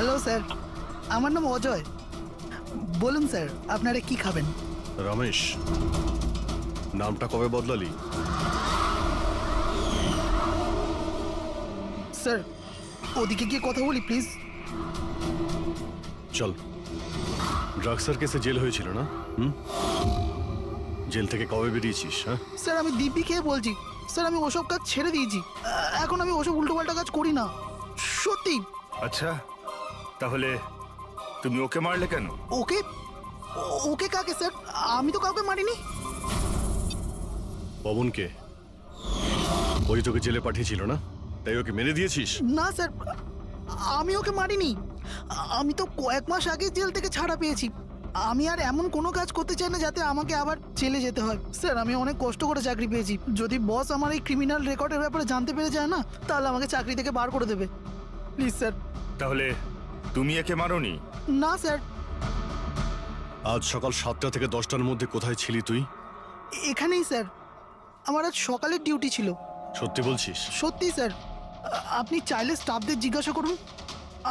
Hello sir, আমার নাম অজয়। বলুন স্যার, আপনারা কি খাবেন? রমেশ, নামটা কবে বদলালি? স্যার, ওদিকে গিয়ে কথা বলি প্লিজ। চল। ড্রাগসের কেসে জেল হয়েছিল না? জেল থেকে কবে বেরিয়েছিস? হ্যাঁ, স্যার আমি দিব্যি খেয়ে বলছি, স্যার আমি ওসব কাজ ছেড়ে দিয়েছি। এখন আমি ওসব উল্টোপাল্টা কাজ করি না, সত্যি। আচ্ছা, তাহলে তুমি ওকে মারলে কেন? ওকে? ওকে কাকে স্যার? আমি তো কাউকে মারিনি। পবনকে? ওই তোকে জেলে পাঠিয়েছিল না, তাই ওকে মেরে দিয়েছিস? না স্যার, আমি ওকে মারিনি। আমি তো কয়েক মাস আগে জেল থেকে ছাড়া পেয়েছি। আমি আর এমন কোনো কাজ করতে চাই না যাতে আমাকে আবার জেলে যেতে হয়। স্যার আমি অনেক কষ্ট করে চাকরি পেয়েছি। যদি বস আমার এই ক্রিমিনাল রেকর্ডের ব্যাপারে জানতে পেরে যায় না, তাহলে আমাকে চাকরি থেকে বার করে দেবে। Please sir. তাহলে তুমি একে মারোনি? না স্যার। আজ সকাল 7টা থেকে 10টার মধ্যে কোথায় ছিলি তুই? এখানেই স্যার, আমার আজ সকালের ডিউটি ছিল। সত্যি বলছিস? সত্যি স্যার, আপনি চাইলে স্টাফদের জিজ্ঞাসা করুন,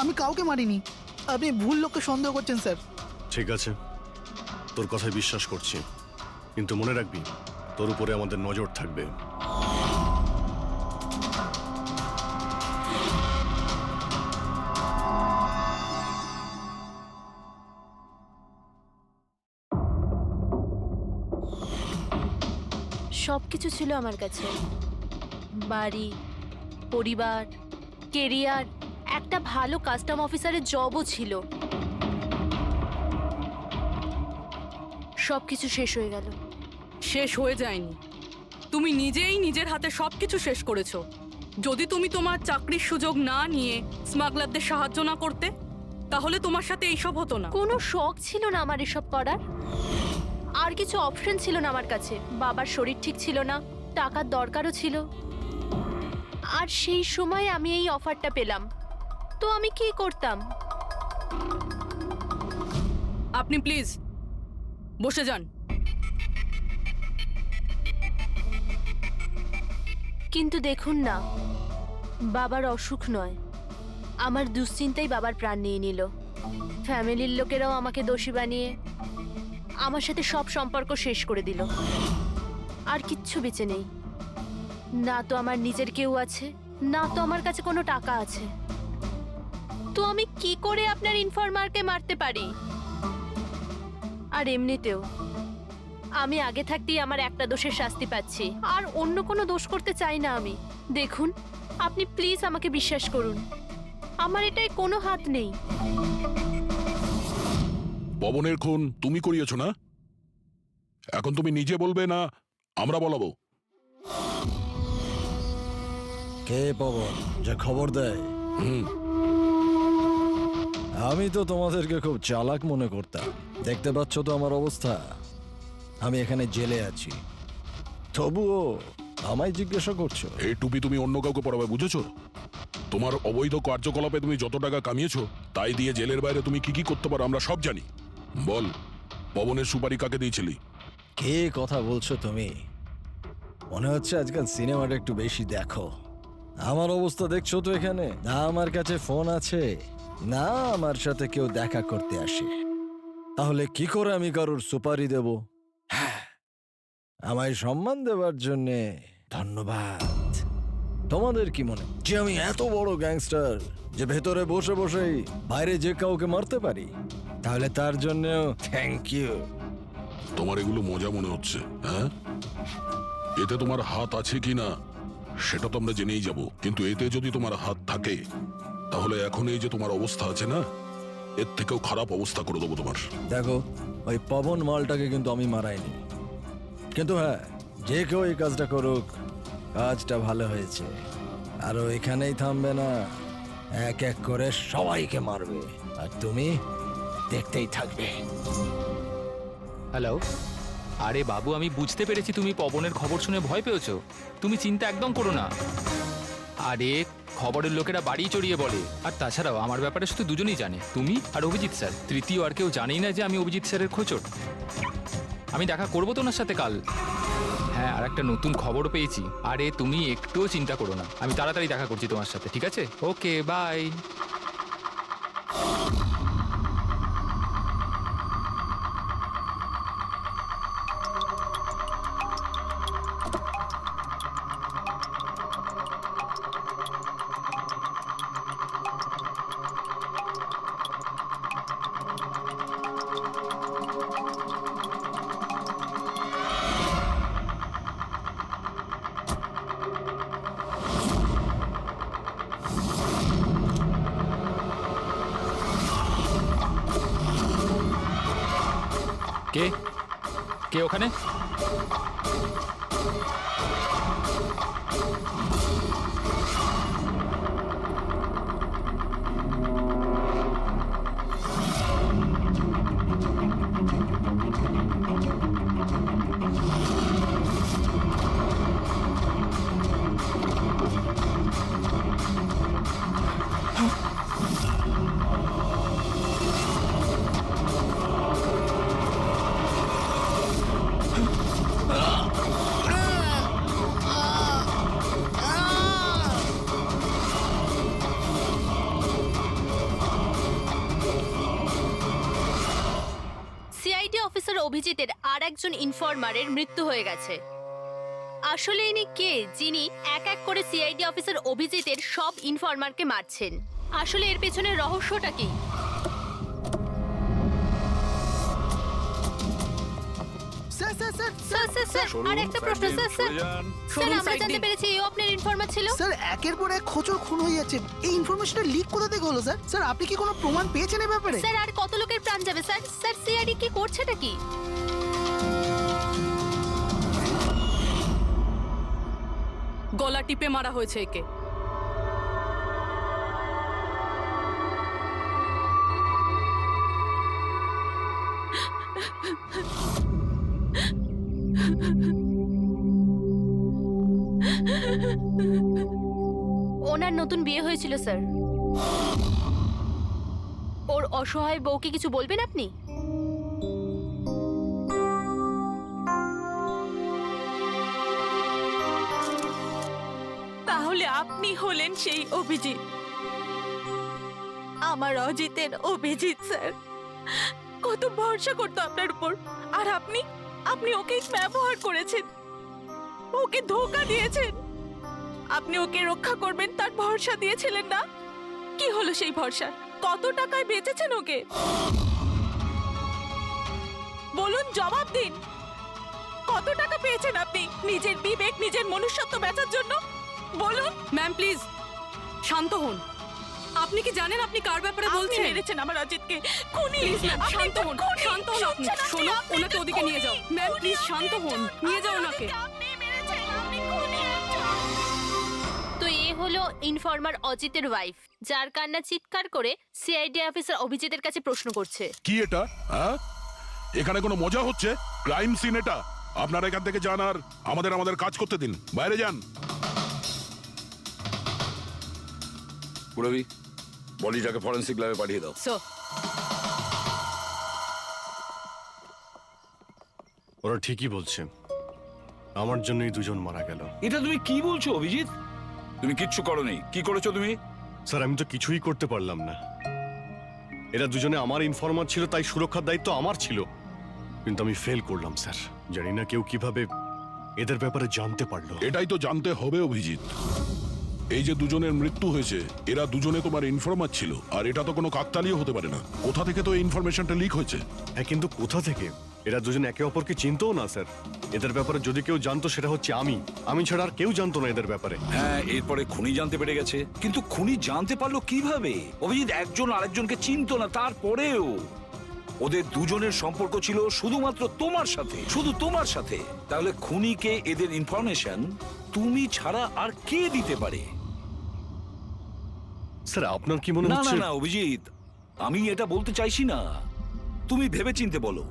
আমি কাউকে মারিনি। আপনি ভুল লোককে সন্দেহ করছেন স্যার। ঠিক আছে, তোর কথায় বিশ্বাস করছি, কিন্তু মনে রাখবি তোর উপরে আমাদের নজর থাকবে। সবকিছু ছিল আমার কাছে, বাড়ি, পরিবার, কেরিয়ার, একটা ভালো কাস্টম অফিসারের জবও ছিল। সবকিছু শেষ হয়ে গেল। শেষ হয়ে যায়নি, তুমি নিজেই নিজের হাতে সবকিছু শেষ করেছো। যদি তুমি তোমার চাকরির সুযোগ না নিয়ে স্মাগলারদের সাহায্য না করতে, তাহলে তোমার সাথে এইসব হতো না। কোনো শখ ছিল না আমার এসব করার, আর কিছু অপশন ছিল না আমার কাছে। বাবার শরীর ঠিক ছিল না, টাকার দরকারও ছিল, আর সেই সময় আমি এই অফারটা পেলাম, তো আমি কি করতাম? আপনি প্লিজ বসে যান। কিন্তু দেখুন না, বাবার অসুখ নয়, আমার দুশ্চিন্তাই বাবার প্রাণ নিয়ে নিল। ফ্যামিলির লোকেরাও আমাকে দোষী বানিয়ে আমার সাথে সব সম্পর্ক শেষ করে দিল। আর কিচ্ছু বেঁচে নেই, না তো আমার নিজের কেউ আছে, না তো আমার কাছে কোনো টাকা আছে। তো আমি কি করে আপনার ইনফরমারকে মারতে পারি? আর এমনিতেও আমি আগে থাকতেই আমার একটা দোষের শাস্তি পাচ্ছি, আর অন্য কোনো দোষ করতে চাই না আমি। দেখুন, আপনি প্লিজ আমাকে বিশ্বাস করুন, আমার এটায় কোনো হাত নেই। পবনের খুন তুমি করিয়েছো না? এখন তুমি নিজে বলবে না আমরা বলাবো? কে পবন যে খবর দেয়? আমি তো তোমাদেরকে খুব চালাক মনে করতাম। দেখতে পাচ্ছ তো আমার অবস্থা, আমি এখানে জেলে আছি, তবুও আমায় জিজ্ঞাসা করছো? এই টুপি তুমি অন্য কাউকে পরাবে, বুঝেছো? তোমার অবৈধ কার্যকলাপে তুমি যত টাকা কামিয়েছো, তাই দিয়ে জেলের বাইরে তুমি কি কি করতে পারো আমরা সব জানি। বল, পবনের সুপারি কাকে দিয়েছিলি? কে কথা বলছো তুমি? মনে হচ্ছে আজকাল সিনেমাটা একটু বেশি দেখো। আমার অবস্থা দেখছো তো এখানে, না আমার কাছে ফোন আছে, না আমার সাথে কেউ দেখা করতে আসে। তাহলে কি করে আমি কারোর সুপারি দেব? হ্যাঁ, আমায় সম্মান দেওয়ার জন্যে ধন্যবাদ। তোমাদের কি মনে যে আমি এত বড় গ্যাংস্টার যে ভেতরে বসে বসেই বাইরে যে কাউকে মারতে পারি? তাহলে তার জন্যও থ্যাংক ইউ। তোমার এগুলো মজা মনে হচ্ছে, হ্যাঁ? এতে তোমার হাত আছে কি না সেটা তো আমরা জেনেই যাব, কিন্তু এতে যদি তোমার হাত থাকে তাহলে এখন এই যে তোমার অবস্থা আছে না, এর থেকেও খারাপ অবস্থা করে দেবো তোমার। দেখো, ওই পবন মালটাকে কিন্তু আমি মারাইনি, কিন্তু হ্যাঁ, যে কেউ এই কাজটা করুক, কাজটা ভালো হয়েছে। আরো এখানেই থামবে না, এক এক করে সবাইকে মারবে, আর তুমি দেখতেই থাকবে। হ্যালো, আরে বাবু, আমি বুঝতে পেরেছি তুমি পবনের খবর শুনে ভয় পেয়েছো। তুমি চিন্তা একদম করো না। আরে খবরের লোকেরা বাড়ি চড়িয়ে বলে, আর তাছাড়াও আমার ব্যাপারে শুধু দুজনেই জানে, তুমি আর অভিজিৎ স্যার। তৃতীয় আর কেউ জানেই না যে আমি অভিজিৎ স্যারের খোঁচর। আমি দেখা করবো তো ওনার সাথে কাল। হ্যাঁ, আর একটা নতুন খবরও পেয়েছি। আরে তুমি একটুও চিন্তা করো না, আমি তাড়াতাড়ি দেখা করছি তোমার সাথে, ঠিক আছে? ওকে, বাই। কে কে ওখানে? সিআইডি অফিসার অভিজিতের আর একজন ইনফরমারের মৃত্যু হয়ে গেছে। আসলে ইনি কে যিনি এক এক করে সিআইডি অফিসার অভিজিতের সব ইনফরমারকে মারছেন? আসলে এর পেছনের রহস্যটা কি? Sir sir sir sir sir sir আর একটা প্রশ্ন স্যার স্যার স্যার Showroom আমরা side জানতে দিন। পেরেছি এই আপনার ইনফরমার ছিল। স্যার একের পর এক খোঁচর খুন হয়ে যাচ্ছে। এই ইনফরমেশনটা লিক কোথা থেকে হলো স্যার? স্যার আপনি কি কোনো প্রমাণ পেয়েছেন এই ব্যাপারে? স্যার আর কত লোকের প্রাণ যাবে স্যার? স্যার সিআইডি কি করছেটা কি? গলা টিপে মারা হয়েছে একে। ওনার নতুন বিয়ে হয়েছিল স্যার। ওর অসহায় বউকে কিছু বলবেন আপনি? তাহলে আপনি হলেন সেই অভিজিৎ, আমার অজিতের অভিজিৎ স্যার। কত ভরসা করতো আপনার উপর, আর আপনি আপনি ওকে ব্যবহার করেছেন, ওকে ধোঁকা দিয়েছেন। আপনি ওকে রক্ষা করবেন তার ভরসা দিয়েছিলেন না? কি হলো সেই ভরসা? কত টাকায় বেচেছেন ওকে? বলুন, জবাব দিন। কত টাকা পেয়েছেন আপনি নিজের বিবেক, নিজের মনুষ্যত্ব বেচার জন্য? বলুন। ম্যাম প্লিজ শান্ত হন। আপনি কি জানেন আপনি কার ব্যাপারে আপনি বলছেন? মেরেছেন আমার অজিতকে। খুনি। প্লিজ ম্যাম আপনি শান্ত একটা হন, খুনি। শান্ত হন আপনি। শুনছেন আপনি? শোনো, আপনি ওনাকে একটা ওদিকে নিয়ে যাও। খুনি। ম্যাম খুনি প্লিজ শান্ত আপনি হন, একজন। নিয়ে যাও আমার ওনাকে। অজিতকে আপনি মেরেছেন। আপনি খুনি একজন। তো এ হলো ইনফরমার অজিতের ওয়াইফ, যার কান্না চিৎকার করে সিআইডি অফিসার অভিজিতের কাছে প্রশ্ন করছে। কি এটা? হ্যাঁ, এখানে কোনো মজা হচ্ছে? ক্রাইম সিন এটা। আপনারা এখান থেকে যান আর আমাদের কাজ করতে দিন। বাইরে যান। পুরবি, বডিটাকে ফরেন্সিক ল্যাবে পাঠিয়ে দাও। স্যার ওরা ঠিকই বলছে, আমার জন্যই দুজন মারা গেল। এটা তুমি কি বলছো অভিজিৎ? তুমি কিচ্ছু করোনি। কি করেছো তুমি? স্যার আমি তো কিছুই করতে পারলাম না। এরা দুজনে আমার ইনফরমার ছিল, তাই সুরক্ষার দায়িত্ব আমার ছিল। কিন্তু আমি ফেল করলাম স্যার। জানি না কেউ কিভাবে এদের ব্যাপারে জানতে পারলো। এটাই তো জানতে হবে অভিজিৎ। এই যে দুজনের মৃত্যু হয়েছে, এরা দুজনে তোমার ইনফরমার ছিল, আর এটা তো কোনো কাকতালীয় হতে পারে না। কোথা থেকে তো এই ইনফরমেশনটা লিক হয়েছে? হ্যাঁ, কিন্তু কোথা থেকে? এরা দুজন একে অপরকে চিনতও না স্যার। এদের ব্যাপারে যদি কেউ জানতো সেটা হচ্ছে আমি ছাড়া আর কেউ জানতো না এদের ব্যাপারে। হ্যাঁ, এরপরে খুনি জানতে পেরে গেছে। কিন্তু খুনি জানতে পারলো কিভাবে? অভিজিৎ একজন আরেকজনকে চিনতো না, তারপরেও ওদের দুজনের সম্পর্ক ছিল শুধুমাত্র তোমার সাথে, শুধু তোমার সাথে। তাহলে খুনিকে এদের ইনফরমেশন তুমি ছাড়া আর কে দিতে পারে? স্যার আপনার কি মনে না না হচ্ছে? না অভিজিৎ, আমি এটা বলতে চাইছি না। তুমি ভেবেচিন্তে বলো,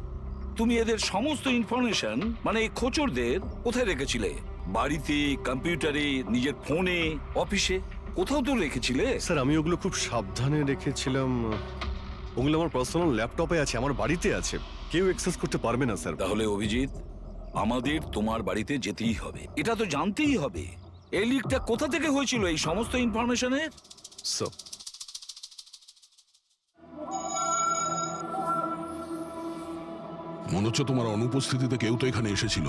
তুমি এদের সমস্ত ইনফরমেশন মানে এই খোঁচরদের কোথায় রেখেছিলে? বাড়িতে, কম্পিউটারে, নিজের ফোনে, অফিসে, কোথাও তো রেখেছিলে। স্যার আমি ওগুলো খুব সাবধানে রেখেছিলাম। ওগুলো আমার পার্সোনাল ল্যাপটপে আছে, আমার বাড়িতে আছে। কেউ অ্যাক্সেস করতে পারবে না স্যার। তাহলে অভিজিৎ, আমাদের তোমার বাড়িতে যেতেই হবে। এটা তো জানতেই হবে এই লিকটা কোথা থেকে হয়েছিল এই সমস্ত ইনফরমেশনের। স্যার মনে হচ্ছে তোমার অনুপস্থিতিতে কেউ তো এখানে এসেছিল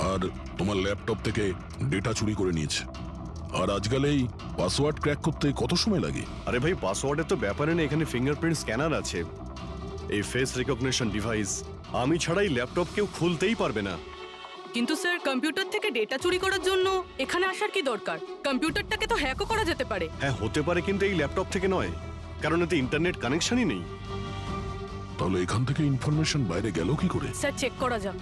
আর তোমার ল্যাপটপ থেকে ডেটা চুরি করে নিয়েছে। আর আজকাল এই পাসওয়ার্ড ক্র্যাক করতে কত সময় লাগে? আরে ভাই, পাসওয়ার্ডের তো ব্যাপারে না, এখানে ফিঙ্গারপ্রিন্ট স্ক্যানার আছে, এই ফেস রিকগনিশন ডিভাইস। আমি ছাড়াই ল্যাপটপ কেউ খুলতেই পারবে না। কিন্তু স্যার কম্পিউটার থেকে ডেটা চুরি করার জন্য এখানে আসার কি দরকার? কম্পিউটারটাকে তো হ্যাকও করা যেতে পারে। হ্যাঁ হতে পারে, কিন্তু এই ল্যাপটপ থেকে নয়, কারণ এতে ইন্টারনেট কানেকশনই নেই। তাহলে এখান থেকে ইনফরমেশন বাইরে গেল কি করে? স্যার চেক করা যাক।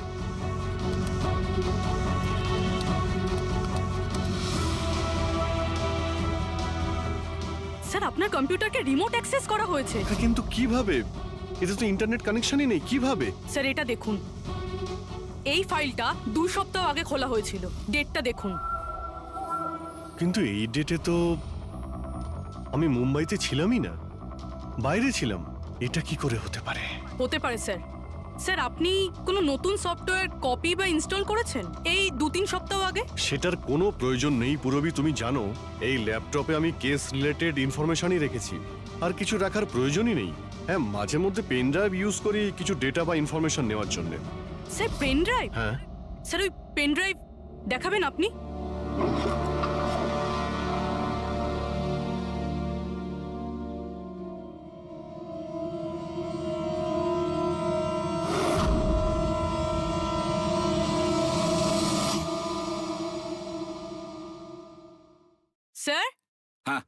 স্যার আপনার কম্পিউটারকে রিমোট অ্যাক্সেস করা হয়েছে। হ্যাঁ, কিন্তু কিভাবে? এতে তো ইন্টারনেট কানেকশনই নেই, কিভাবে? স্যার এটা দেখুন, এই ফাইলটা 2 সপ্তাহ আগে খোলা হয়েছিল। ডেটটা দেখুন। কিন্তু এই ডেটে তো আমি মুম্বাইতে ছিলামই না, বাইরে ছিলাম। এটা কি করে হতে পারে? হতে পারে স্যার। স্যার আপনি কোনো নতুন সফটওয়্যার কপি বা ইনস্টল করেছেন এই 2-3 সপ্তাহ আগে? সেটার কোনো প্রয়োজন নেই পূরবী, তুমি জানো এই ল্যাপটপে আমি কেস রিলেটেড ইনফরমেশনই রেখেছি, আর কিছু রাখার প্রয়োজনই নেই। হ্যাঁ, মাঝে মধ্যে পেন ড্রাইভ ইউজ করি কিছু ডেটা বা ইনফরমেশন নেওয়ার জন্য। Sir pen drive? হ্যাঁ। স্যার ওই পেন ড্রাইভ দেখাবেন আপনি? স্যার? হ্যাঁ।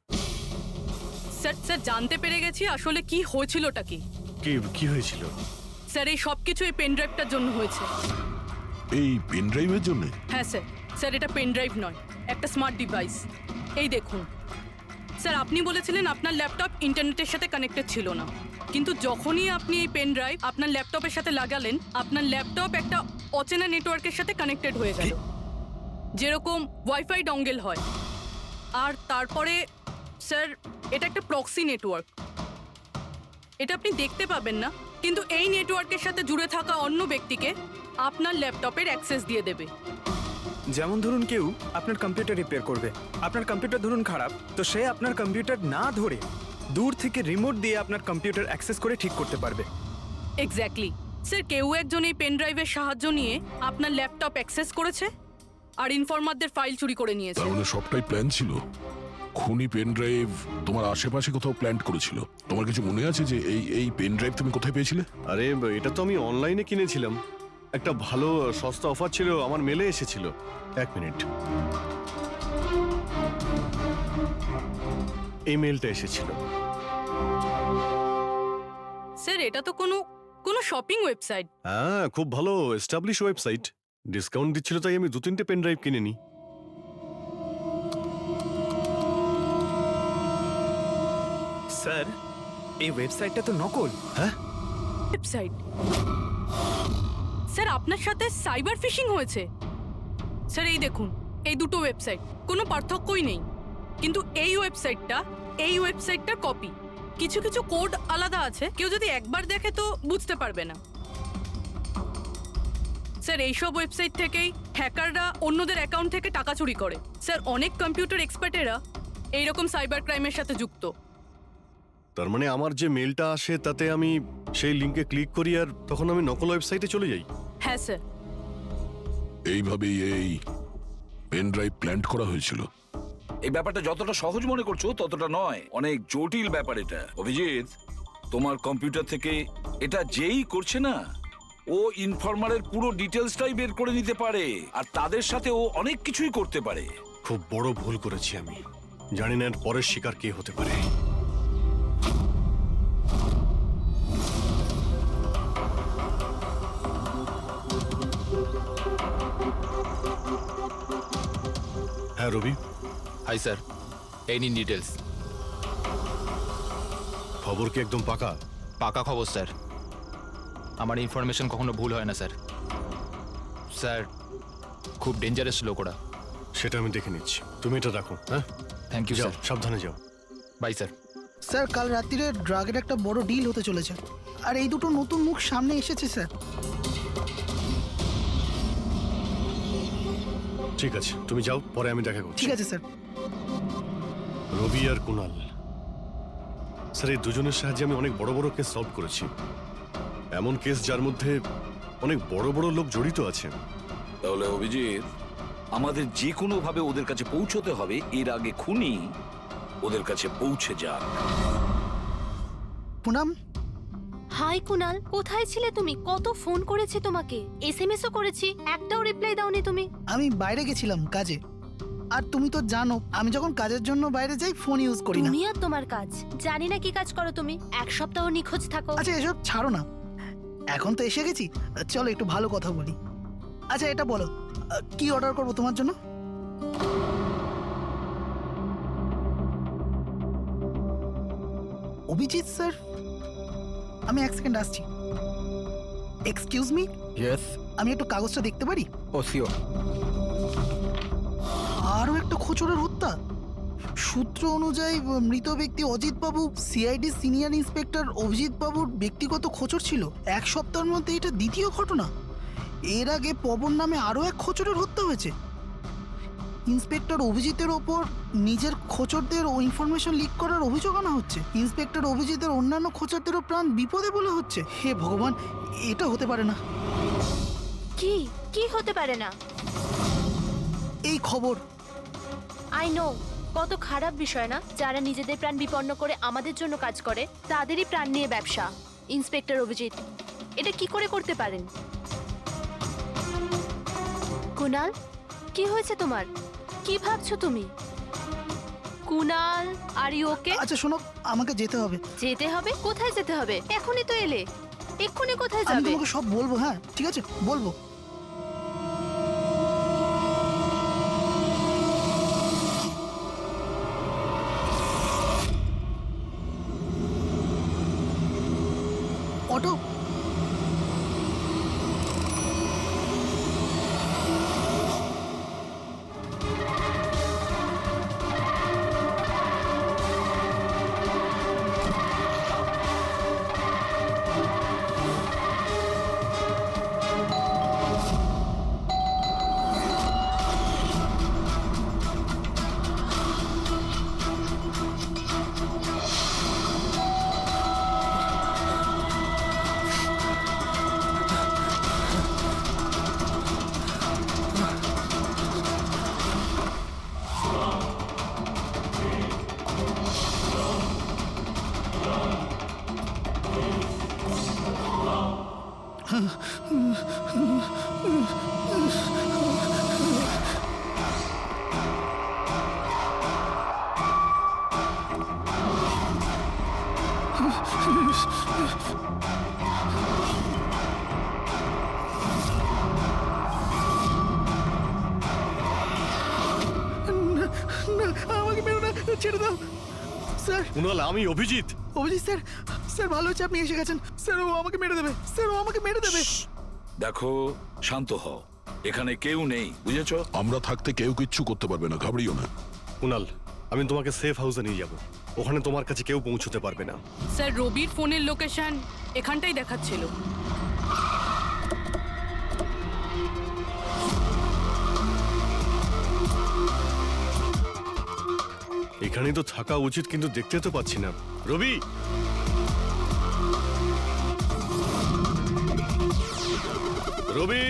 স্যার স্যার জানতে পেরে গেছি আসলে কি হয়েছিলটা কি। কি হয়েছিল? স্যার এই সব কিছু এই পেন ড্রাইভটার জন্য হয়েছে। এই পেন ড্রাইভের জন্য? হ্যাঁ স্যার। স্যার এটা পেন ড্রাইভ নয়, একটা স্মার্ট ডিভাইস। এই দেখুন স্যার, আপনি বলেছিলেন আপনার ল্যাপটপ ইন্টারনেটের সাথে কানেক্টেড ছিল না, কিন্তু যখনই আপনি এই পেন ড্রাইভ আপনার ল্যাপটপের সাথে লাগালেন, আপনার ল্যাপটপ একটা অচেনা নেটওয়ার্কের সাথে কানেক্টেড হয়ে গেল, যেরকম ওয়াইফাই ডঙ্গেল হয়। আর তারপরে স্যার এটা একটা প্রক্সি নেটওয়ার্ক। এটা আপনি দেখতে পাবেন না, কিন্তু এই নেটওয়ার্কের সাথে জুড়ে থাকা অন্য ব্যক্তিকে আপনার ল্যাপটপের অ্যাক্সেস দিয়ে দেবে। যেমন ধরুন কেউ আপনার কম্পিউটার রিপেয়ার করবে, আপনার কম্পিউটার ধরুন খারাপ, তো সে আপনার কম্পিউটার না ধরে দূর থেকে রিমোট দিয়ে আপনার কম্পিউটার অ্যাক্সেস করে ঠিক করতে পারবে। এক্স্যাক্টলি স্যার, কেউ একজন এই পেন ড্রাইভের সাহায্য নিয়ে আপনার ল্যাপটপ অ্যাক্সেস করেছে আর ইনফরমারদের ফাইল চুরি করে নিয়েছে। তার মানে সবটাই প্ল্যান ছিল। খুনি পেন ড্রাইভ তোমার আশেপাশে কোথাও প্ল্যান্ট করেছিল। তোমার কিছু মনে আছে যে এই পেন ড্রাইভ তুমি কোথায় পেয়েছিলে? আরে এটা তো আমি অনলাইনে কিনেছিলাম, একটা ভালো সস্তা অফার ছিল, আমার মেলে এসেছিল। 1 মিনিট, এই মেলটা এসেছিল। স্যার এটা তো কোনো শপিং ওয়েবসাইট। হ্যাঁ, খুব ভালো এস্টাবলিশ ওয়েবসাইট, ডিসকাউন্ট দিচ্ছিল তাই আমি 2-3টে পেন ড্রাইভ কিনে নিই। স্যার এই ওয়েবসাইটটা তো নকল। হ্যাঁ, ওয়েবসাইট? স্যার আপনার সাথে সাইবার ফিশিং হয়েছে। স্যার এই দেখুন, এই দুটো ওয়েবসাইট কোনো পার্থক্যই নেই, কিন্তু এই ওয়েবসাইটটার কপি। কিছু কিছু কোড আলাদা আছে, কেউ যদি একবার দেখে তো বুঝতে পারবে না। স্যার এইসব ওয়েবসাইট থেকেই হ্যাকাররা অন্যদের অ্যাকাউন্ট থেকে টাকা চুরি করে। স্যার অনেক কম্পিউটার এক্সপার্টেরা এইরকম সাইবার ক্রাইমের সাথে যুক্ত। তার মানে আমার যে মেলটা আসে তাতে আমি সেই লিংকে ক্লিক করি আর তখন আমি নকল ওয়েবসাইটে চলে যাই। হ্যাঁ স্যার। এইভাবেই এই পেন ড্রাইভ প্ল্যান্ট করা হয়েছিল। এই ব্যাপারটা যতটা সহজ মনে করছো ততটা নয়, অনেক জটিল ব্যাপার এটা। অভিজিৎ, তোমার কম্পিউটার থেকে এটা যেই করছে না, ও ইনফরমারের পুরো ডিটেলসটাই বের করে নিতে পারে, আর তাদের সাথে ও অনেক কিছুই করতে পারে। খুব বড় ভুল করেছি আমি, জানি না এর পরের শিকার কে হতে পারে। হ্যাঁ রবি। হাই স্যার, এই নিন ডিটেলস। খবর কি একদম পাকা? পাকা খবর স্যার, আমার ইনফরমেশন কখনো ভুল হয় না স্যার। স্যার খুব ডেঞ্জারাস লোক ওরা। সেটা আমি দেখে নিচ্ছি, তুমি এটা রাখো। হ্যাঁ, থ্যাংক ইউ যাও, স্যার। সাবধানে যাও। By sir. স্যার কাল রাত্রিরে ড্রাগের একটা বড় ডিল হতে চলেছে, আর এই দুটো নতুন মুখ সামনে এসেছে স্যার। ঠিক আছে, তুমি যাও, পরে আমি দেখা করছি। ঠিক আছে স্যার। রবি আর কুনাল, স্যার এই দুজনের সাহায্যে আমি অনেক বড় বড় কেস সলভ করেছি, এমন কেস যার মধ্যে অনেক বড় বড় লোক জড়িত আছে। তাহলে অভিজিৎ, আমাদের যে কোনো ভাবে ওদের কাছে পৌঁছতে হবে এর আগে খুনি ওদের কাছে পৌঁছে যাক। পুনাম, হাই কুনাল, কোথায় ছিলে তুমি? কত ফোন করেছি তোমাকে, এসএমএসও করেছি, একটাও রিপ্লাই দাওনি তুমি। আমি বাইরে গেছিলাম কাজে, আর তুমি তো জানো আমি যখন কাজের জন্য বাইরে যাই ফোন ইউজ করি না। তুমি আর তোমার কাজ, জানি না কি কাজ করো তুমি, 1 সপ্তাহ নিখোঁজ থাকো। আচ্ছা এসব ছাড়ো না, এখন তো এসে গেছি, চলো একটু ভালো কথা বলি। আচ্ছা এটা বলো, কি অর্ডার করবো তোমার জন্য? অভিজিৎ স্যার, আমি এক সেকেন্ড আসছি। এক্সকিউজ মি, ইয়েস, আমি একটু কাগজটা দেখতে পারি? ও শিওর। আরও একটা খোঁচরের হত্যা। সূত্র অনুযায়ী মৃত ব্যক্তি অজিত বাবু সিআইডি সিনিয়র ইন্সপেক্টর অভিজিৎ বাবুর ব্যক্তিগত খোঁচর ছিল। এক সপ্তাহের মধ্যে এটা দ্বিতীয় ঘটনা। এর আগে পবন নামে আরও এক খোঁচরের হত্যা হয়েছে। ইন্সপেক্টর অভিজিতের ওপর নিজের খোঁচরদের ও ইনফরমেশন লিক করার অভিযোগ আনা হচ্ছে। ইন্সপেক্টর অভিজিতের অন্যান্য খোঁচরদেরও প্রাণ বিপদে বলে হচ্ছে। হে ভগবান, এটা হতে পারে না। কি কি হতে পারে না? এই খবর আই নো, কত খারাপ বিষয় না? যারা নিজেদের প্রাণ বিপন্ন করে আমাদের জন্য কাজ করে তাদেরই প্রাণ নিয়ে ব্যবসা। ইন্সপেক্টর অভিজিৎ এটা কি করে করতে পারেন? কুনাল, কি হয়েছে তোমার? কি ভাবছো তুমি? Kunal, are you okay? আচ্ছা শোনো, আমাকে যেতে হবে। যেতে হবে? কোথায় যেতে হবে? এখনই তো এলে, এক্ষুনি কোথায় আমি যাবে? তোমাকে সব বলবো। হ্যাঁ ঠিক আছে, বলবো। অটো, আমাকে মেরো না, ছেড়ে দাও স্যার। কুনাল, আমি অভিজিৎ। অভিজিৎ স্যার, স্যার ভালো হচ্ছে আপনি এসে গেছেন। স্যার ও আমাকে মেরে দেবে, স্যার ও আমাকে মেরে দেবে। দেখো, শান্ত হও, এখানে কেউ নেই, বুঝেছো? আমরা থাকতে কেউ কিচ্ছু করতে পারবে না, ঘাবড়িও না। কুনাল, আমি তোমাকে সেফ হাউসে নিয়ে যাব। ওখানে তোমার কাছে কেউ পৌঁছতে পারবে না। স্যার, রবির ফোনের লোকেশন এখানটাই দেখাচ্ছিল। এখানেই তো থাকা উচিত, কিন্তু দেখতে তো পাচ্ছি না। রবি, রবি,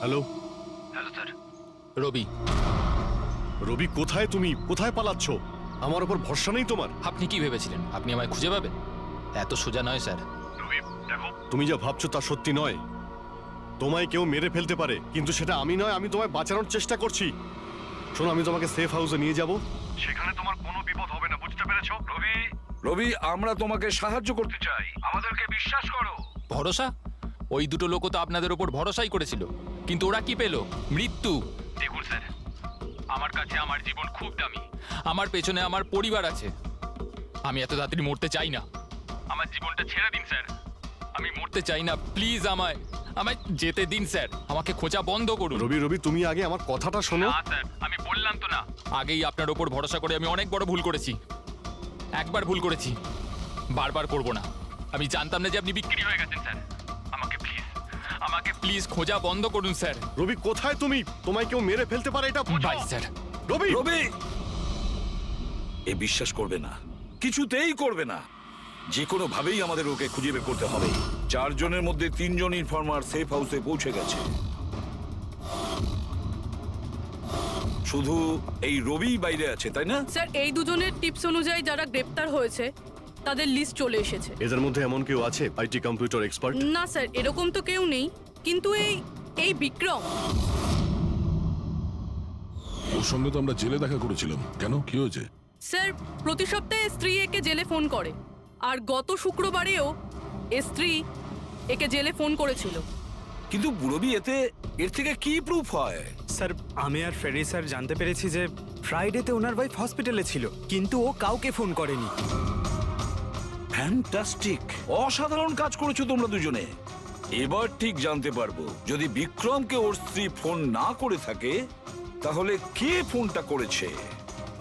হ্যালো। রবি, রবি কোথায়? তুমি কোথায় পালাচ্ছ? আমার উপর ভরসা নেই তোমার? আপনি কি ভেবেছিলেন আপনি আমায় খুঁজে পাবেন? এত সোজা নয় স্যার। তুমি যা ভাবছো তা সত্যি নয়। তোমায় কেউ মেরে ফেলতে পারে, কিন্তু সেটা আমি নয়। আমি তোমায় বাঁচানোর চেষ্টা করছি। শোনো, আমি তোমাকে সেফ হাউসে নিয়ে যাব। সেখানে তোমার কোনো বিপদ হবে না, বুঝতে পেরেছো? রবি, রবি, আমরা তোমাকে সাহায্য করতে চাই, আমাদেরকে বিশ্বাস করো। ভরসা? ওই দুটো লোকও তো আপনাদের ওপর ভরসাই করেছিল, কিন্তু ওরা কি পেল? মৃত্যু। দেখুন স্যার, আমার কাছে আমার জীবন খুব দামি। আমার পেছনে আমার পরিবার আছে। আমি এত তাড়াতাড়ি মরতে চাই না। আমার জীবনটা ছেড়ে দিন স্যার, আমি মরতে চাই না। প্লিজ আমায় আমায় যেতে দিন স্যার, আমাকে খোঁজা বন্ধ করুন। রবি, রবি, তুমি আগে আমার কথাটা শোনো। না স্যার, আমি বললাম তো না, আগেই আপনার ওপর ভরসা করে আমি অনেক বড় ভুল করেছি। একবার ভুল করেছি, বারবার করব না। আমি জানতাম না যে আপনি বিক্রি হয়ে গেছেন স্যার। আমাকে প্লিজ খোঁজা বন্ধ করুন স্যার। রবি, কোথায় তুমি? তোমায় কেউ মেরে ফেলতে পারে, এটা বোঝো। By sir. রবি, রবি, এ বিশ্বাস করবে না, কিছুতেই করবে না। যে কোনো ভাবেই আমাদের ওকে খুঁজে বের করতে হবে। 4 জনের মধ্যে 3 জন ইনফর্মার সেফ হাউসে পৌঁছে গেছে। শুধু এই রবি বাইরে আছে, তাই না? স্যার এই দুজনের টিপস অনুযায়ী যারা গ্রেপ্তার হয়েছে তাদের লিস্ট চলে এসেছে। এদের মধ্যে এমন কেউ আছে আইটি কম্পিউটার এক্সপার্ট? না স্যার, এরকম তো কেউ নেই, কিন্তু এই বিক্রম, ওর সঙ্গে তো আমরা জেলে দেখা করেছিলাম, কেন কি হয়েছে? স্যার প্রতি সপ্তাহে স্ত্রী একে জেলে ফোন করে, আর গত শুক্রবারেও স্ত্রী একে জেলে ফোন করেছিল। কিন্তু রবি এর থেকে কি প্রুফ হয়? স্যার আমি আর ফেরি স্যার জানতে পেরেছি যে ফ্রাইডেতে ওনার ওয়াইফ হসপিটালে ছিল, কিন্তু ও কাউকে ফোন করেনি। ফ্যান্টাস্টিক, অসাধারণ কাজ করেছো তোমরা দুজনে। এবার ঠিক জানতে পারবো যদি বিক্রমকে ওর স্ত্রী ফোন না করে থাকে তাহলে কে ফোনটা করেছে,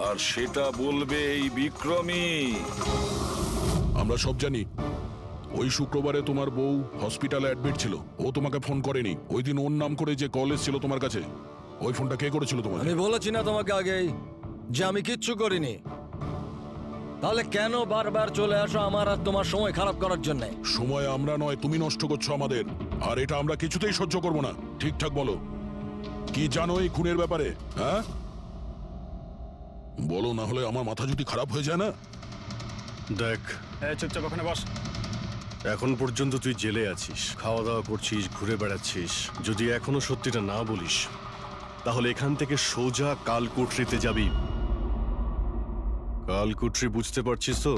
আর সেটা বলবে এই বিক্রমই। আমরা সব জানি ওই শুক্রবারে তোমার বউ হসপিটালে অ্যাডমিট ছিল, ও তোমাকে ফোন করেনি। ওই দিন ওর নাম করে যে কল এসেছিল তোমার কাছে, ওই ফোনটা কে করেছিল তোমার? আমি বলেছি না তোমাকে আগেই যে আমি কিচ্ছু করিনি? তাহলে কেন বারবার চলে আসো আমার আর তোমার সময় খারাপ করার জন্য? সময় আমরা নয়, তুমি নষ্ট করছো আমাদের, আর এটা আমরা কিছুতেই সহ্য করব না। ঠিকঠাক বলো, কি জানো এই খুনের ব্যাপারে? হ্যাঁ বলো, না হলে আমার মাথা যদি খারাপ হয়ে যায় না। দেখ, চুপচাপ ওখানে বস। এখন পর্যন্ত তুই জেলে আছিস, খাওয়া দাওয়া করছিস, ঘুরে বেড়াচ্ছিস। যদি এখনো সত্যিটা না বলিস তাহলে এখান থেকে সোজা কালকুটরিতে যাবি। কালকুটরি বুঝতে পারছিস তো?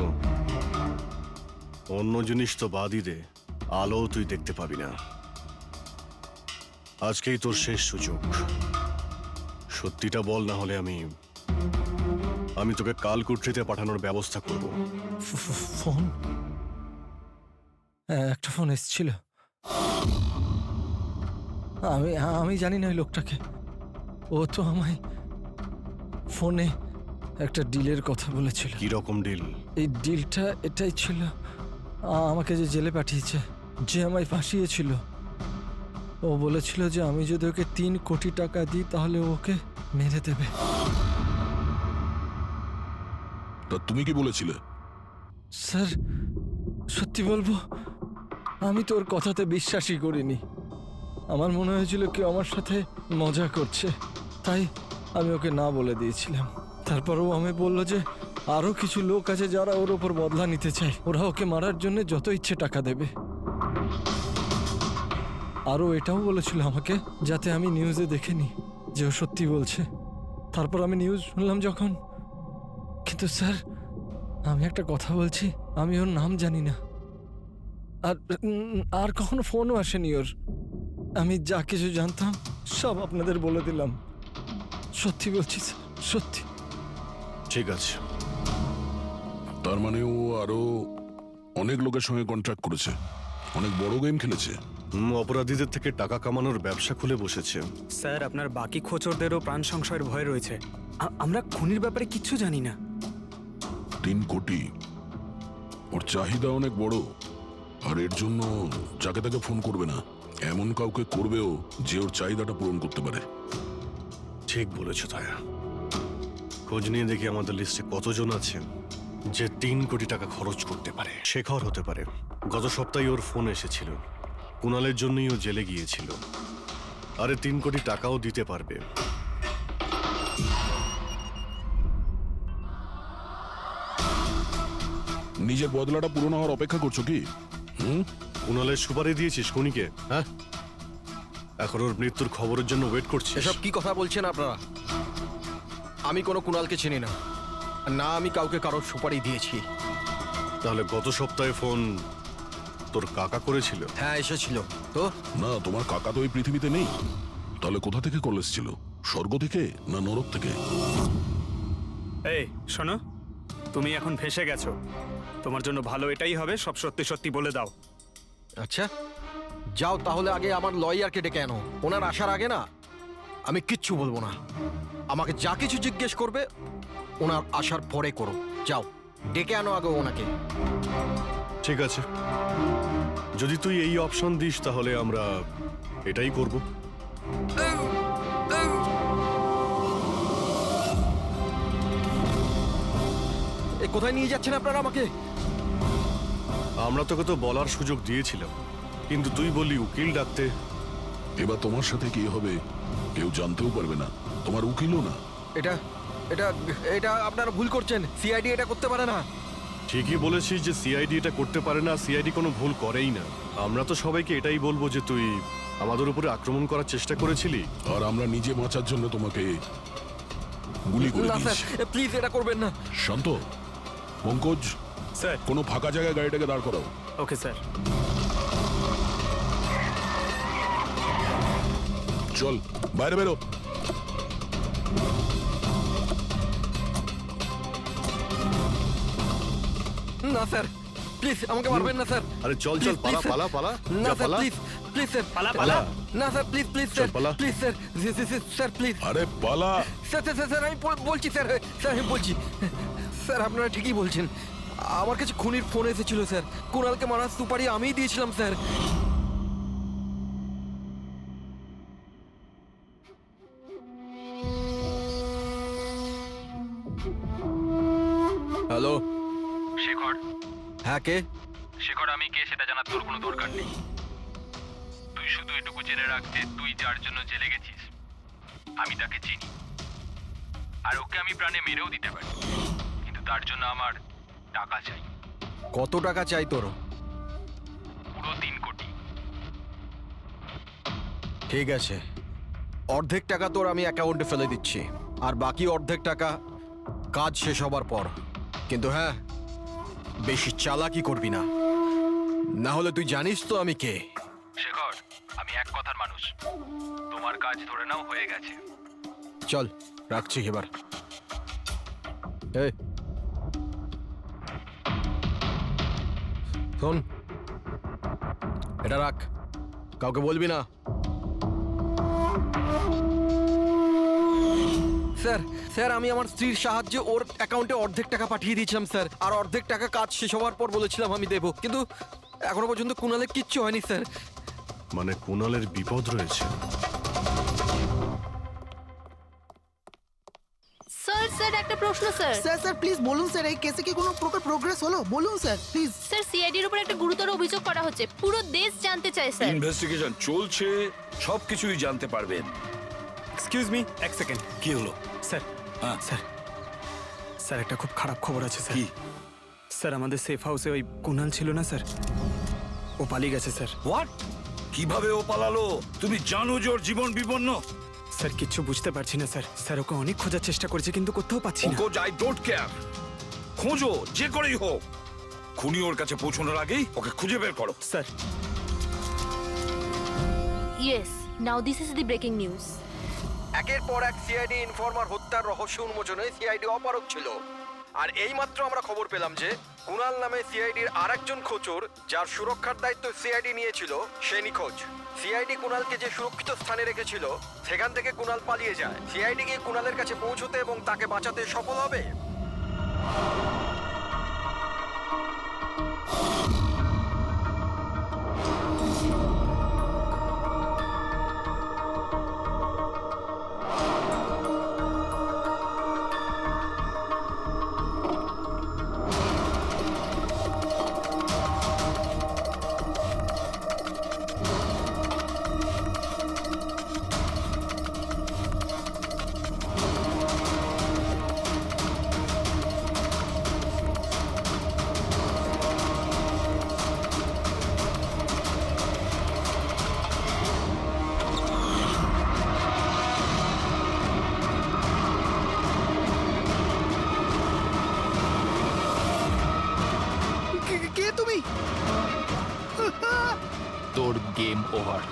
অন্য জিনিস তো বাদই দে, আলো তুই দেখতে পাবি না। আজকেই তোর শেষ সুযোগ, সত্যিটা বল, না হলে আমি তোকে কালকুটরিতে পাঠানোর ব্যবস্থা করব। ফোন? হ্যাঁ, একটা ফোন এসেছিল। আমি জানি না ওই লোকটাকে। ও তো আমায় ফোনে একটা ডিলের কথা বলেছিল। কি রকম ডিল? এই ডিলটা এটাই ছিল, আমাকে যে জেলে পাঠিয়েছে, যে আমায় ফাঁসিয়েছিল, ও বলেছিল যে আমি যদি ওকে 3 কোটি টাকা দিই তাহলে ওকে মেরে দেবে। তা তুমি কি বলেছিলে? স্যার সত্যি বলবো, আমি তো ওর কথাতে বিশ্বাসই করিনি। আমার মনে হয়েছিল কেউ আমার সাথে মজা করছে, তাই আমি ওকে না বলে দিয়েছিলাম। তারপরও আমি বলল যে আরো কিছু লোক আছে যারা ওর ওপর বদলা নিতে চায়, ওরা ওকে মারার জন্য যত ইচ্ছে টাকা দেবে। আরও এটাও বলেছিল আমাকে যাতে আমি নিউজে দেখে নিই যে ও সত্যি বলছে। তারপর আমি নিউজ শুনলাম যখন, কিন্তু স্যার আমি একটা কথা বলছি, আমি ওর নাম জানি না, আর কখনো ফোনও আসেনি ওর। আমি যা কিছু জানতাম সব আপনাদের বলে দিলাম। সত্যি বলছি স্যার, সত্যি। ঠিক আছে। তার মানে ও আরো অনেক লোকের সঙ্গে কন্ট্রাক্ট করেছে, অনেক বড় গেম খেলেছে। অপরাধীদের থেকে টাকা কামানোর ব্যবসা খুলে বসেছে। স্যার আপনার বাকি খোঁচরদেরও প্রাণ সংশয়ের ভয় রয়েছে। আমরা খুনির ব্যাপারে কিচ্ছু জানি না। 3 কোটি, ওর চাহিদা অনেক বড়, আর এর জন্য যাকে তাকে ফোন করবে না, এমন কাউকে করবেও যে ওর চাহিদাটা পূরণ করতে পারে। ঠিক বলেছ দয়া। খোঁজ নিয়ে দেখি আমাদের লিস্টে কতজন আছে যে 3 কোটি টাকা খরচ করতে পারে। শেখর হতে পারে, গত সপ্তাহে ওর ফোন এসেছিল। কুণালের জন্যই ও জেলে গিয়েছিল, আরে 3 কোটি টাকাও দিতে পারবে। নিজের বদলাটা পূরণ হওয়ার অপেক্ষা করছো কি? কুণালের সুপারি দিয়েছিস খুনিকে? হ্যাঁ, এখন ওর মৃত্যুর খবরের জন্য ওয়েট করছিস? এসব কি কথা বলছেন আপনারা? আমি কোনো কুণালকে চিনি না, না আমি কাউকে কারোর সুপারি দিয়েছি। তাহলে গত সপ্তাহে ফোন তোর কাকা করেছিল? হ্যাঁ এসেছিল তো। না, তোমার কাকা তো এই পৃথিবীতে নেই। তাহলে কোথা থেকে কল এসেছিল? স্বর্গ থেকে না নরক থেকে? এই শোনো, তুমি এখন ফেঁসে গেছো। তোমার জন্য ভালো এটাই হবে সব সত্যি সত্যি বলে দাও। আচ্ছা যাও তাহলে, আগে আমার লয়ারকে ডেকে আনো। ওনার আসার আগে না আমি কিচ্ছু বলবো না। আমাকে যা কিছু জিজ্ঞেস করবে ওনার আসার পরে করো। যাও ডেকে আনো আগে ওনাকে। ঠিক আছে, যদি তুই এই অপশন দিস তাহলে আমরা এটাই করব। এ কোথায় নিয়ে যাচ্ছেন আপনারা আমাকে? আমরা তোকে তো বলার সুযোগ দিয়েছিলাম, কিন্তু তুই বললি উকিল ডাকতে। এবার তোমার সাথে কি হবে কেউ জানতেও পারবে না, তোমার উকিলও না। এটা এটা এটা আপনারা ভুল করছেন। সিআইডি এটা করতে পারে না। ঠিকই বলেছিস যে সিআইডি এটা করতে পারে না, সিআইডি কোনো ভুল করেই না। আমরা তো সবাইকে এটাই বলবো যে তুই আমাদের উপরে আক্রমণ করার চেষ্টা করেছিলি। আর আমরা নিজে বাঁচার জন্য তোমাকে গুলি করে না স্যার, দিয়েছি। প্লিজ এটা করবেন না। শান্ত, পঙ্কজ, স্যার। কোনো ফাঁকা জায়গায় গাড়িটাকে দাঁড় করাও। Okay sir. চল বাইরে বেরো। না স্যার, প্লিজ আমাকে মারবেন না স্যার। আরে চল চল, পালা পালা পালা, না যা স্যার, পালা। প্লিজ প্লিজ স্যার, পালা, পালা। না স্যার, প্লিজ প্লিজ চল, স্যার, পালা। প্লিজ স্যার, স্যার প্লিজ আরে পালা। স্যার স্যার স্যার, স্যার আমি বলছি স্যার, স্যার আমি বলছি স্যার, আপনারা ঠিকই বলছেন। আমার কাছে খুনির ফোন এসেছিল স্যার। কুণালকে মারার সুপারি আমিই দিয়েছিলাম স্যার। হ্যালো শেখর, হ্যাঁ কে? শেখর আমি কে সেটা জানার তোর কোনো দরকার নেই। তুই শুধু এটুকু জেনে রাখতে, তুই যার জন্য জেলে গেছিস আমি তাকে চিনি। আর ওকে আমি প্রাণে মেরেও দিতে পারি, কিন্তু তার জন্য আমার টাকা চাই। কত টাকা চাই তোর? পুরো 3 কোটি। ঠিক আছে, অর্ধেক টাকা তোর আমি অ্যাকাউন্টে ফেলে দিচ্ছি, আর বাকি অর্ধেক টাকা কাজ শেষ হবার পর। কিন্তু হ্যাঁ, বেশি চালাকি করবি না, না হলে তুই জানিস তো আমি কে। শেখর, আমি এক কথার মানুষ। তোমার কাজ ধরে নাও হয়ে গেছে। চল রাখছি এবার। এই শোন, এটা রাখ, কাউকে বলবি না। স্যার স্যার, আমি আমার স্ত্রীর সাহায্যে ওর অ্যাকাউন্টে অর্ধেক টাকা পাঠিয়ে দিয়েছিলাম স্যার, আর অর্ধেক টাকা কাজ শেষ হওয়ার পর বলেছিলাম আমি দেবো, কিন্তু এখনো পর্যন্ত কুণালের কিচ্ছু হয়নি স্যার। মানে কুণালের বিপদ রয়েছে। স্যার স্যার একটা প্রশ্ন স্যার। স্যার স্যার প্লিজ বলুন স্যার, এই কেসে কি কোনো প্রকার প্রোগ্রেস হলো? বলুন স্যার প্লিজ। স্যার সিআইডির উপর একটা গুরুতর অভিযোগ করা হচ্ছে, পুরো দেশ জানতে চায় স্যার। ইনভেস্টিগেশন চলছে, সবকিছুই জানতে পারবেন। এক্সকিউজ মি, এক সেকেন্ড। কি হলো? স্যার, হ্যাঁ স্যার, স্যার একটা খুব খারাপ খবর আছে স্যার। কি? স্যার আমাদের সেফ হাউসে ওই কুণাল ছিল না স্যার, ও পালিয়ে গেছে স্যার। হোয়াট? কিভাবে ও পালালো? তুমি জানো যে ওর জীবন বিপন্ন। স্যার কিচ্ছু বুঝতে পারছি না স্যার। স্যার ওকে অনেক খোঁজার চেষ্টা করেছে কিন্তু কোথাও পাচ্ছি না। Pankaj, I don't care. খোঁজো, যে করেই হোক। খুনি ওর কাছে পৌঁছানোর আগেই ওকে খুঁজে বের করো। Sir, yes, now this is the breaking news. একের পর এক সিআইডি ইনফরমার হত্যার রহস্য উন্মোচনে সিআইডি অপারগ ছিল, আর এইমাত্র আমরা খবর পেলাম যে কুণাল নামে সিআইডির আরেকজন খোঁচর, যার সুরক্ষার দায়িত্ব সিআইডি নিয়েছিল, সে নিখোঁজ। সিআইডি কুণালকে যে সুরক্ষিত স্থানে রেখেছিল সেখান থেকে কুণাল পালিয়ে যায়। সিআইডি গিয়ে কুণালের কাছে পৌঁছতে এবং তাকে বাঁচাতে সফল হবে। কে তুমি? তোর গেম ওভার।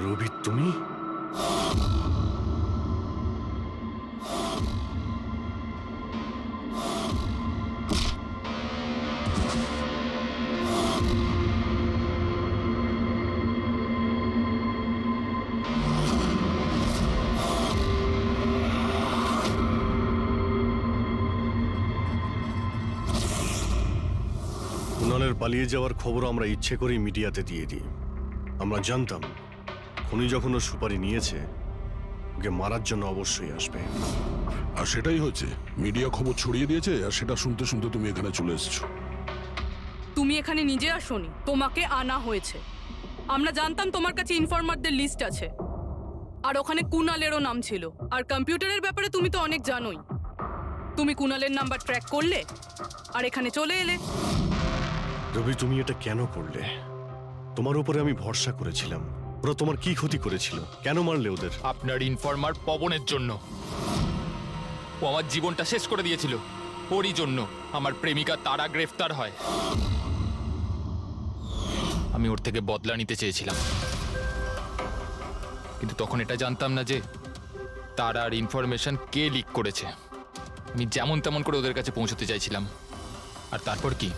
রবি, তুমি? কুণালের পালিয়ে যাওয়ার খবর আমরা ইচ্ছে করেই মিডিয়াতে দিয়ে দিই। আমরা জানতাম খুনি যখন ওর সুপারি নিয়েছে, ওকে মারার জন্য অবশ্যই আসবে। আর সেটাই হয়েছে, মিডিয়া খবর ছড়িয়ে দিয়েছে, আর সেটা শুনতে শুনতে তুমি এখানে চলে এসেছো। তুমি এখানে নিজে আসোনি, তোমাকে আনা হয়েছে। আমরা জানতাম তোমার কাছে ইনফরমারদের লিস্ট আছে, আর ওখানে কুনালেরও নাম ছিল। আর কম্পিউটারের ব্যাপারে তুমি তো অনেক জানোই। তুমি কুনালের নাম্বার ট্র্যাক করলে আর এখানে চলে এলে। রবি, তুমি এটা কেন করলে? তোমার উপরে আমি ভরসা করেছিলাম। ওরা তোমার কি ক্ষতি করেছিল? কেন মারলে ওদের? আপনার ইনফরমার পবনের জন্য। ও আমার জীবনটা শেষ করে দিয়েছিল। ওরই জন্য আমার প্রেমিকা তারা গ্রেফতার হয়। আমি ওর থেকে বদলা নিতে চেয়েছিলাম, কিন্তু তখন এটা জানতাম না যে তারার ইনফরমেশন কে লিক করেছে। আমি যেমন তেমন করে ওদের কাছে পৌঁছতে চাইছিলাম। আর তারপর কি,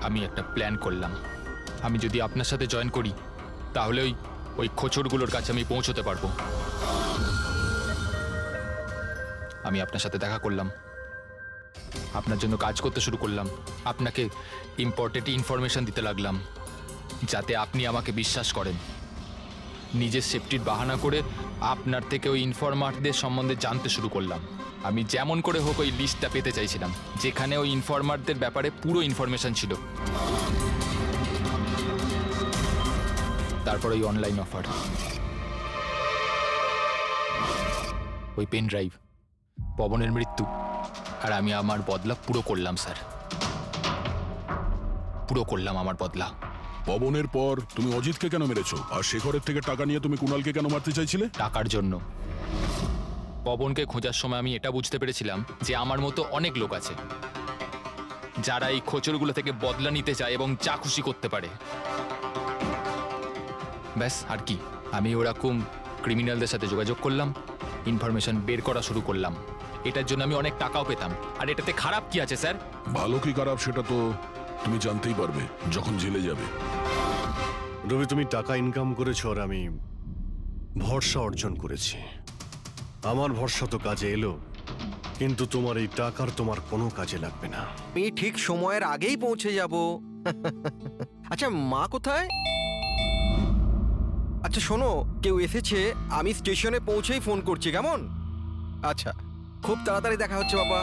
আমি একটা প্ল্যান করলাম। আমি যদি আপনার সাথে জয়েন করি তাহলে ওই খোঁচড়গুলোর কাছে আমি পৌঁছতে পারবো। আমি আপনার সাথে দেখা করলাম, আপনার জন্য কাজ করতে শুরু করলাম, আপনাকে ইম্পর্টেন্ট ইনফরমেশন দিতে লাগলাম যাতে আপনি আমাকে বিশ্বাস করেন। নিজের সেফটির বাহানা করে আপনার থেকে ওই ইনফরমারদের সম্বন্ধে জানতে শুরু করলাম। আমি যেমন করে হোক ওই লিস্টটা পেতে চাইছিলাম যেখানে ওই ইনফরমারদের ব্যাপারে পুরো ইনফরমেশন ছিল। তারপর ওই অনলাইন অফার, ওই পেন ড্রাইভ, পবনের মৃত্যু, আর আমি আমার বদলা পুরো করলাম স্যার। পুরো করলাম আমার বদলা। পবনের পর তুমি অজিতকে কেন মেরেছো? আর শেখরের থেকে টাকা নিয়ে তুমি কুণালকে কেন মারতে চাইছিলে? টাকার জন্য। পবনকে খোঁজার সময় আমি এটা বুঝতে পেরেছিলাম যে আমার মতো অনেক লোক আছে যারা এই খোঁচরগুলো থেকে বদলা নিতে চায় এবং যা খুশি করতে পারে। ব্যাস, আর কি। আমি ওরকম ক্রিমিনালদের সাথে যোগাযোগ করলাম, ইনফরমেশন বের করা শুরু করলাম। এটার জন্য আমি অনেক টাকাও পেতাম। আর এটাতে খারাপ কি আছে স্যার? ভালো কি খারাপ সেটা তো তুমি জানতেই পারবে যখন জেলে যাবে। রবি, তুমি টাকা ইনকাম করেছো আর আমি ভরসা অর্জন করেছি। আমার ভরসা তো কাজে এলো, কিন্তু তোমার এই টাকার তোমার কোনো কাজে লাগবে না। আমি ঠিক সময়ের আগেই পৌঁছে যাব। আচ্ছা, মা কোথায়? আচ্ছা শোনো, কেউ এসেছে, আমি স্টেশনে পৌঁছেই ফোন করছি, কেমন? আচ্ছা, খুব তাড়াতাড়ি দেখা হচ্ছে বাবা।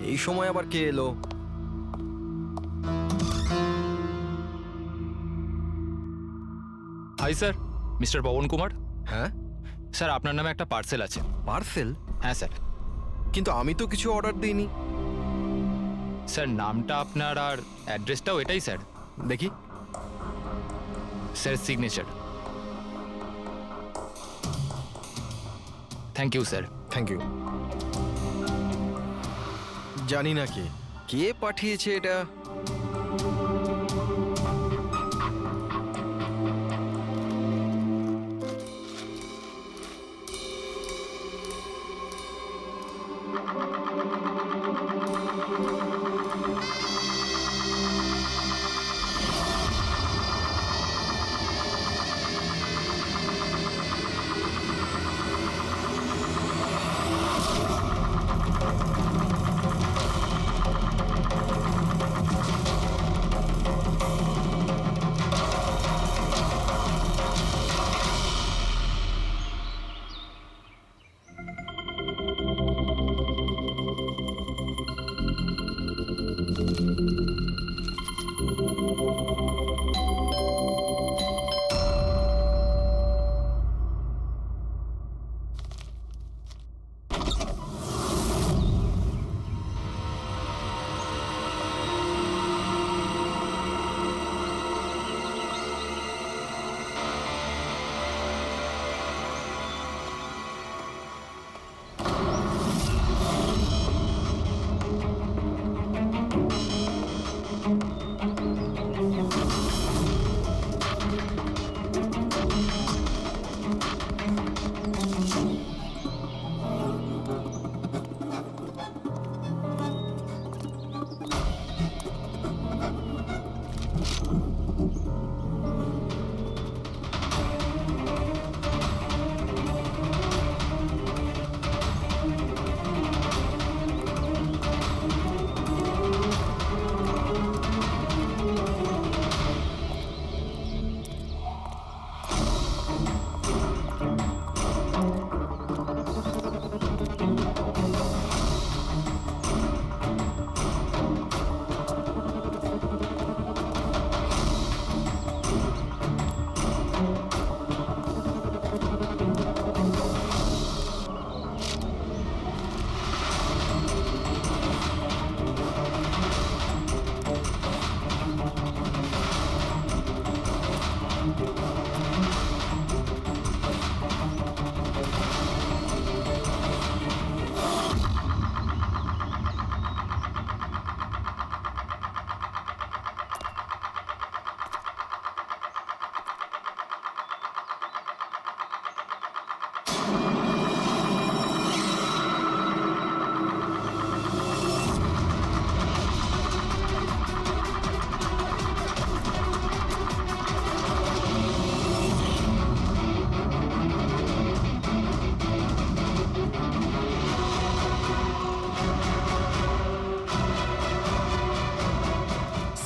এই সময় আবার কে এলো? Hi sir, mister Pavan Kumar. হ্যাঁ স্যার, আপনার নামে একটা পার্সেল আছে। পার্সেল? হ্যাঁ স্যার। কিন্তু আমি তো কিছু অর্ডার দিইনি। স্যার, নামটা আপনার আর অ্যাড্রেসটাও এটাই স্যার। দেখি। Sir, signature. Thank you sir. Thank you. জানি না কে পাঠিয়েছে এটা।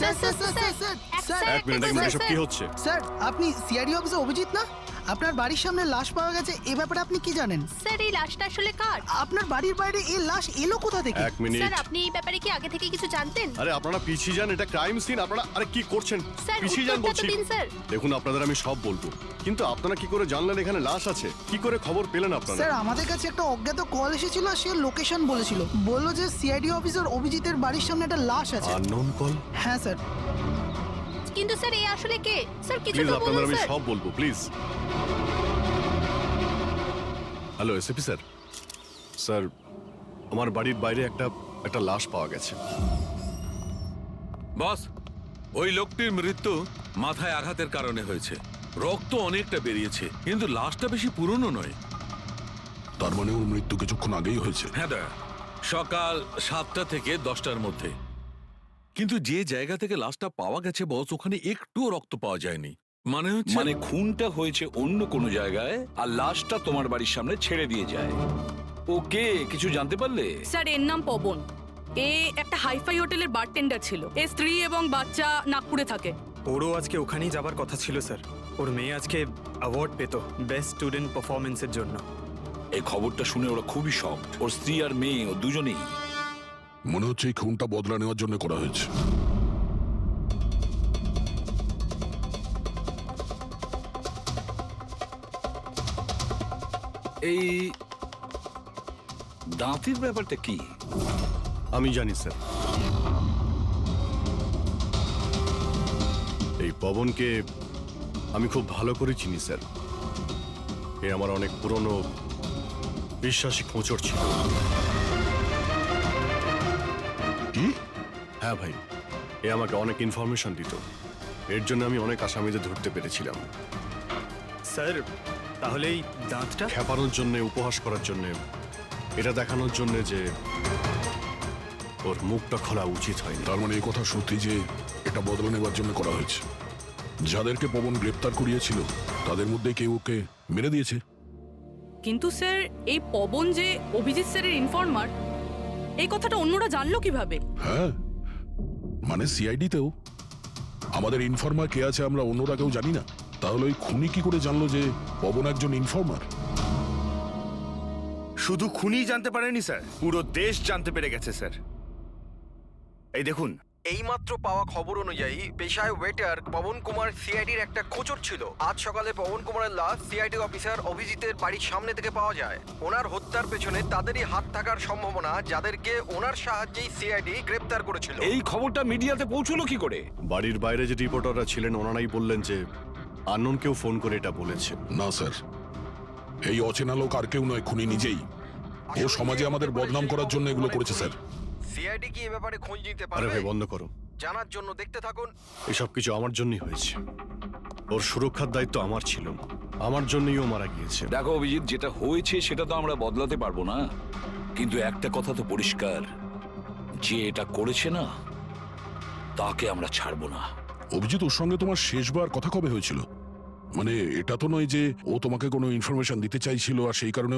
Sir sir sir sir sir sir এক মিনিট এসব কি হচ্ছে? স্যার আপনি সিআইডি অফিসে অভিজিৎ না? আপনার বাড়ির সামনে লাশ পাওয়া গেছে, এ ব্যাপারে আপনি কি জানেন? স্যার এই লাশটা আসলে কার? আপনার বাড়ির বাইরে এই লাশ এলো কোথা থেকে? এক মিনিট। স্যার আপনি এই ব্যাপারে কি আগে থেকে কিছু জানতেন? আরে আপনারা পিছিয়ে যান, এটা ক্রাইম সিন। আপনারা আরে কি করছেন? স্যার পিছিয়ে যান উত্তরটা তো বলছি। দিন স্যার। দেখুন আপনাদের আমি সব বলবো, কিন্তু আপনারা কি করে জানলেন এখানে লাশ আছে? কি করে খবর পেলেন আপনারা? স্যার আমাদের কাছে একটা অজ্ঞাত কল এসেছিল, সে লোকেশন বলেছিল, বলল যে সিআইডি অফিসার অভিজিতের বাড়ির সামনে একটা লাশ আছে। Unknown call? হ্যাঁ স্যার। কিন্তু স্যার এই আসলে কে? স্যার কিছু প্লিজ তো আপনাদের বলুন আমি স্যার। সব বলবো, please. Hello SP sir. Sir আমার বাড়ির বাইরে একটা লাশ পাওয়া গেছে। বস, ওই লোকটির মৃত্যু মাথায় আঘাতের কারণে হয়েছে। রক্ত অনেকটা বেরিয়েছে, কিন্তু লাশটা বেশি পুরনো নয়। তার মানে ওর মৃত্যু কিছুক্ষণ আগেই হয়েছে। হ্যাঁ দা, সকাল 7টা থেকে 10টার মধ্যে। কিন্তু যে জায়গা থেকে লাশটা পাওয়া গেছে বস, ওখানে একটুও রক্ত পাওয়া যায়নি। মানে খুনটা হয়েছে অন্য কোনো জায়গায়, আর লাশটা তোমার বাড়ির সামনে ছেড়ে দিয়ে যায়। ওকে কিছু জানতে পারলে? স্যার এর নাম পবন। এ একটা হাইফাই হোটেলের বারটেন্ডার ছিল। এর স্ত্রী এবং বাচ্চা নাগপুরে থাকে। ওরও আজকে ওখানেই যাবার কথা ছিল স্যার। ওর মেয়ে আজকে অ্যাওয়ার্ড পেত বেস্ট স্টুডেন্ট পারফরমেন্সের জন্য। এই খবরটা শুনে ওরা খুবই শক। ওর স্ত্রী আর মেয়ে ও দুজনেই। মনে হচ্ছে এই খুনটা বদলা নেওয়ার জন্য করা হয়েছে। এই দাঁতের ব্যাপারটা কি? আমি জানি স্যার। এই পবনকে আমি খুব ভালো করে চিনি স্যার। এ আমার অনেক পুরনো বিশ্বাসী খোঁচর ছিল। কি? হ্যাঁ ভাই, এ আমাকে অনেক ইনফরমেশন দিত। এর জন্য আমি অনেক আসামিদের ধরতে পেরেছিলাম। স্যার তাহলে এই দাঁতটা? খেপানোর জন্য, উপহাস করার জন্য, এটা দেখানোর জন্য যে ওর মুখটা খোলা উচিত হয়নি। তার মানে এই কথা সত্যি যে এটা বদলা নেওয়ার জন্য করা হয়েছে। যাদেরকে পবন গ্রেপ্তার করিয়েছিল তাদের মধ্যে কেউ ওকে মেরে দিয়েছে। কিন্তু স্যার এই পবন যে অভিজিৎ স্যারের ইনফর্মার, এই কথাটা অন্যরা জানলো কিভাবে? হ্যাঁ, মানে সিআইডিতেও আমাদের ইনফর্মার কে আছে আমরা অন্যরা কেউ জানি না। তাহলে ওই খুনি কি করে জানলো যে পবন একজন ইনফর্মার? শুধু খুনি জানতে পারেনি স্যার, পুরো দেশ জানতে পেরে গেছে স্যার। এই দেখুন, এইমাত্র পাওয়া খবর অনুযায়ী পেশায় ওয়েটার পবন কুমার সিআইডির একটা খোঁচর ছিল। আজ সকালে পবন কুমারের লাশ সিআইডি অফিসার অভিজিতের বাড়ির সামনে থেকে পাওয়া যায়। ওনার হত্যার পেছনে তাদেরই হাত থাকার সম্ভাবনা, যাদেরকে ওনার সাহায্যেই সিআইডি গ্রেপ্তার করেছিল। এই খবরটা মিডিয়াতে পৌঁছলো কি করে? বাড়ির বাইরে যে রিপোর্টাররা ছিলেন ওনারাই বললেন যে আননোন কেউ ফোন করে এটা বলেছে। না স্যার, এই অচেনা লোক আর কেউ নয়, খুনি নিজেই। ও সমাজে আমাদের বদনাম করার জন্য এগুলো করেছে স্যার। সিআইডি কি এ ব্যাপারে খোঁজ নিতে আরে পারবে? ভাই বন্ধ করো। জানার জন্য দেখতে থাকুন। এসব কিছু আমার জন্যই হয়েছে। ওর সুরক্ষার দায়িত্ব আমার ছিল, আমার জন্যই ও মারা গিয়েছে। দেখো অভিজিৎ, যেটা হয়েছে সেটা তো আমরা বদলাতে পারবো না, কিন্তু একটা কথা তো পরিষ্কার, যে এটা করেছে না তাকে আমরা ছাড়বো না। অভিজিৎ, ওর সঙ্গে তোমার শেষবার কথা কবে হয়েছিল? মানে এটা তো নয় যে ও তোমাকে কোনো ইনফরমেশন দিতে চাইছিল আর সেই কারণে